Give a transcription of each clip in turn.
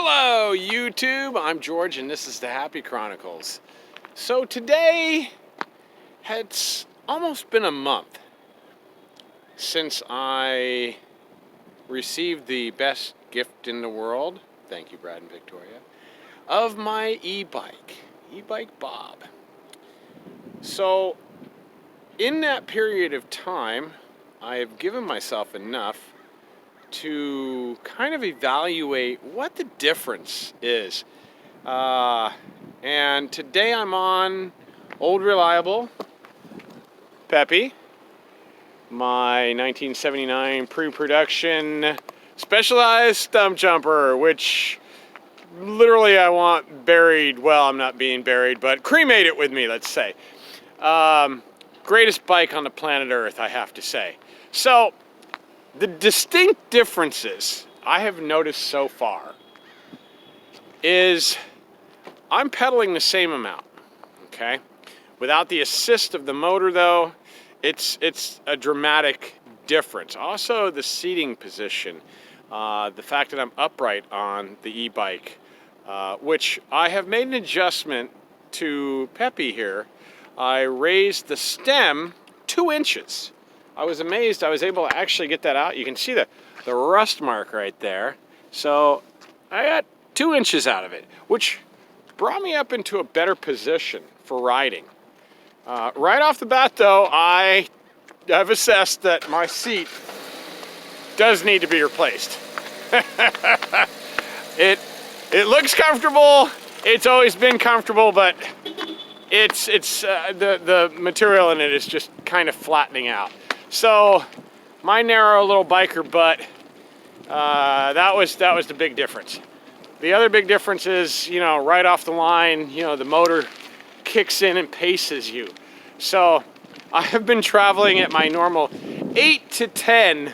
Hello YouTube, I'm George and this is the Happy Chronicles. So today, it's almost been a month since I received the best gift in the world, thank you Brad and Victoria, of my e-bike Bob. So in that period of time, I have given myself enough to kind of evaluate what the difference is. And today I'm on old reliable Peppy, my 1979 pre-production specialized stump jumper, which literally I want buried. Well, I'm not being buried, but cremated with me, let's say. Greatest bike on the planet Earth, I have to say. So the distinct differences I have noticed so far is I'm pedaling the same amount, okay? Without the assist of the motor though, it's a dramatic difference. Also the seating position, the fact that I'm upright on the e-bike, which I have made an adjustment to Peppy here. I raised the stem 2 inches. I was amazed I was able to actually get that out. You can see the rust mark right there. So I got 2 inches out of it, which brought me up into a better position for riding. Right off the bat though, I have assessed that my seat does need to be replaced. It looks comfortable. It's always been comfortable, but the material in it is just kind of flattening out. So my narrow little biker butt, that was the big difference. The other big difference is, you know, right off the line, you know, the motor kicks in and paces you. So I have been traveling at my normal 8 to 10,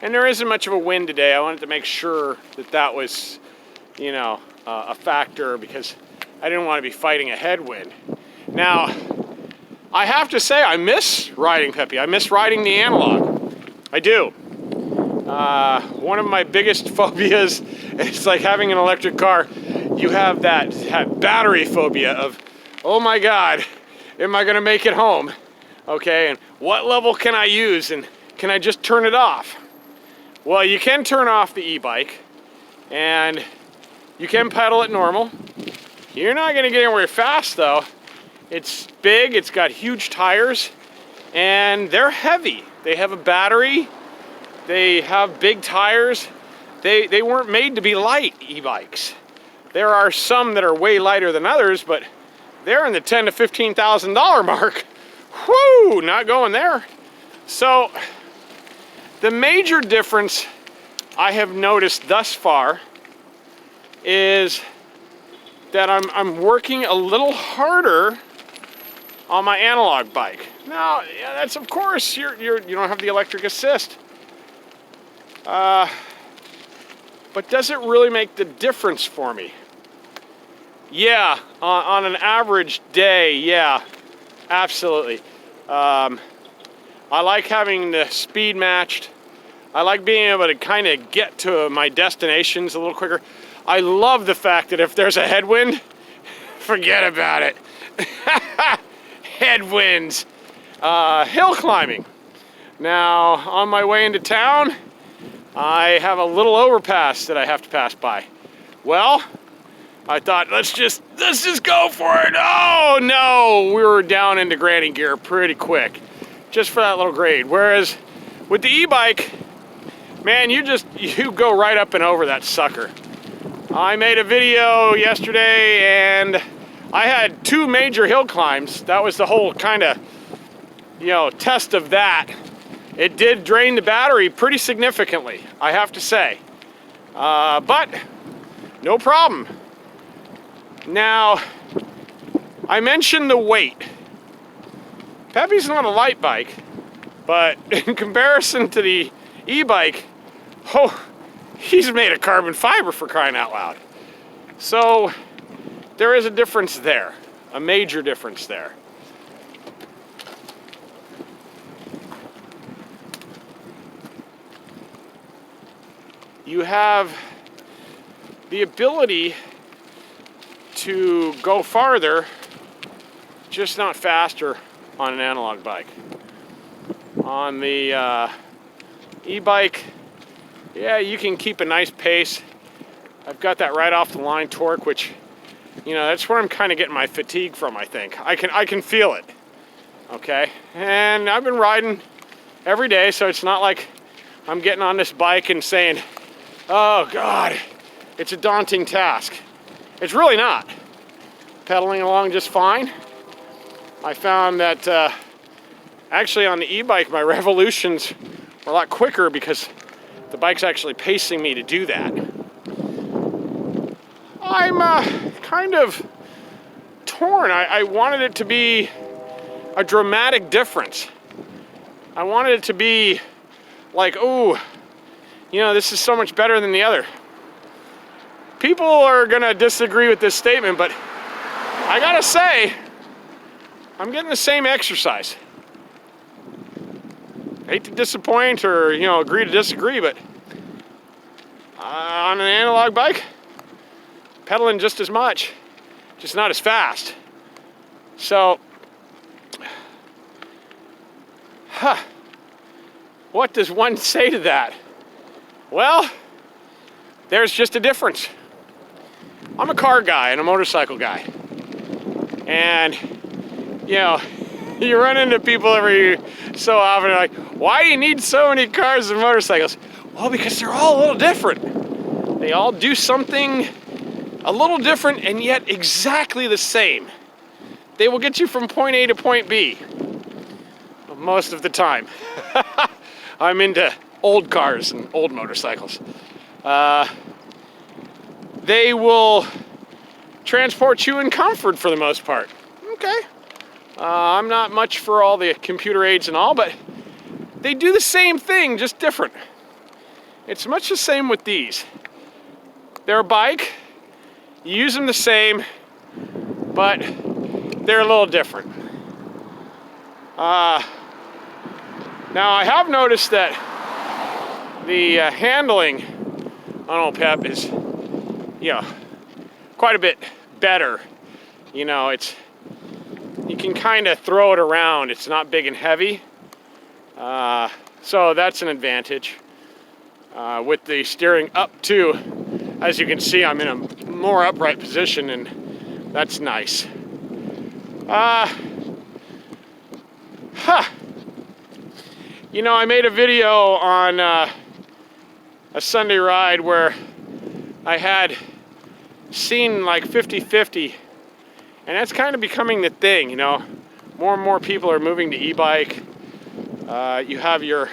and there isn't much of a wind today. I wanted to make sure that that was, you know, a factor because I didn't want to be fighting a headwind. Now, I have to say I miss riding Peppy. I miss riding the analog. I do. One of my biggest phobias is like having an electric car. You have that battery phobia of, oh my God, am I gonna make it home? Okay, and what level can I use and can I just turn it off? Well, you can turn off the e-bike and you can pedal it normal. You're not gonna get anywhere fast though. It's big, it's got huge tires, and they're heavy. They have a battery, they have big tires. They weren't made to be light e-bikes. There are some that are way lighter than others, but they're in the $10,000 to $15,000 mark. Whoo, not going there. So the major difference I have noticed thus far is that I'm working a little harder on my analog bike. Now, yeah, that's of course you don't have the electric assist. But does it really make the difference for me? Yeah, on an average day, yeah, absolutely. I like having the speed matched. I like being able to kind of get to my destinations a little quicker. I love the fact that if there's a headwind, forget about it. Headwinds. Hill climbing. Now, on my way into town, I have a little overpass that I have to pass by. Well, I thought, let's just go for it. Oh no, we were down into granny gear pretty quick, just for that little grade. Whereas with the e-bike, man, you go right up and over that sucker. I made a video yesterday and I had 2 major hill climbs. That was the whole kind of, you know, test of that. It did drain the battery pretty significantly, I have to say. But no problem. Now, I mentioned the weight. Peppy's not a light bike, but in comparison to the e-bike, oh, he's made of carbon fiber for crying out loud. So there is a difference there, a major difference there. You have the ability to go farther, just not faster on an analog bike. On the e-bike, yeah, you can keep a nice pace. I've got that right off the line torque, which, you know, that's where I'm kind of getting my fatigue from, I think. I can feel it, okay? And I've been riding every day, so it's not like I'm getting on this bike and saying, oh God, it's a daunting task. It's really not. Pedaling along just fine. I found that actually on the e-bike, my revolutions were a lot quicker because the bike's actually pacing me to do that. I'm kind of torn. I wanted it to be a dramatic difference. I wanted it to be like, oh, you know, this is so much better than the other. People are gonna disagree with this statement, but I gotta say, I'm getting the same exercise. I hate to disappoint or, you know, agree to disagree, but on an analog bike, pedaling just as much, just not as fast. So, what does one say to that? Well, there's just a difference. I'm a car guy and a motorcycle guy. And, you know, you run into people every so often like, why do you need so many cars and motorcycles? Well, because they're all a little different. They all do something a little different and yet exactly the same. They will get you from point A to point B most of the time. I'm into old cars and old motorcycles. They will transport you in comfort for the most part. Okay. I'm not much for all the computer aids and all, but they do the same thing, just different. It's much the same with these. They're a bike, you use them the same, but they're a little different. Now I have noticed that the handling on old Pep is, you know, quite a bit better. You know, you can kind of throw it around. It's not big and heavy. So that's an advantage. With the steering up too, as you can see, I'm in a more upright position and that's nice. You know, I made a video on a Sunday ride where I had seen like 50-50, and that's kind of becoming the thing, you know. More and more people are moving to e-bike. You have your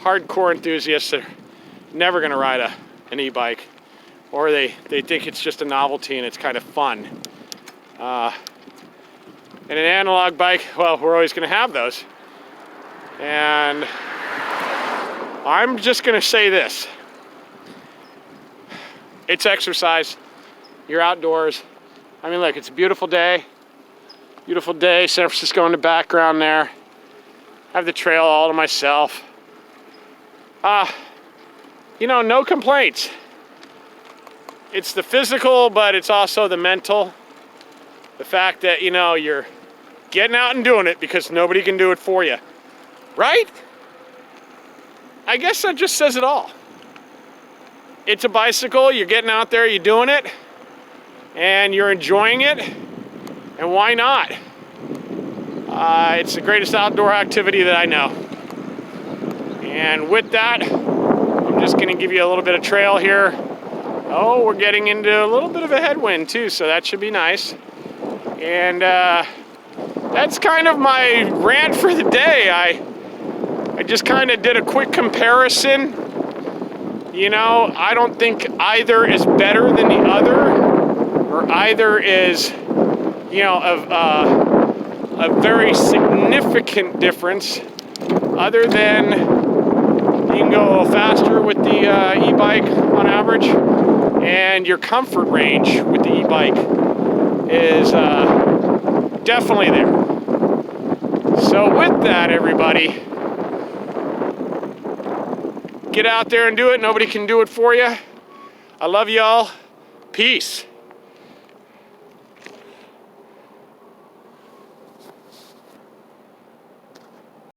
hardcore enthusiasts that are never going to ride an e-bike, or they think it's just a novelty and it's kind of fun. And an analog bike, well, we're always going to have those. And I'm just going to say this. It's exercise. You're outdoors. I mean, look, it's a beautiful day. Beautiful day, San Francisco in the background there. I have the trail all to myself. You know, no complaints. It's the physical, but it's also the mental. The fact that, you know, you're getting out and doing it because nobody can do it for you. Right? I guess that just says it all. It's a bicycle, you're getting out there, you're doing it, and you're enjoying it, and why not? It's the greatest outdoor activity that I know. And with that, I'm just gonna give you a little bit of trail here. Oh, we're getting into a little bit of a headwind too, so that should be nice. And that's kind of my rant for the day. I just kind of did a quick comparison. You know, I don't think either is better than the other, or either is, you know, a very significant difference, other than you can go a little faster with the e-bike on average, and your comfort range with the e-bike is definitely there. So with that, everybody, get out there and do it. Nobody can do it for you. I love y'all. Peace.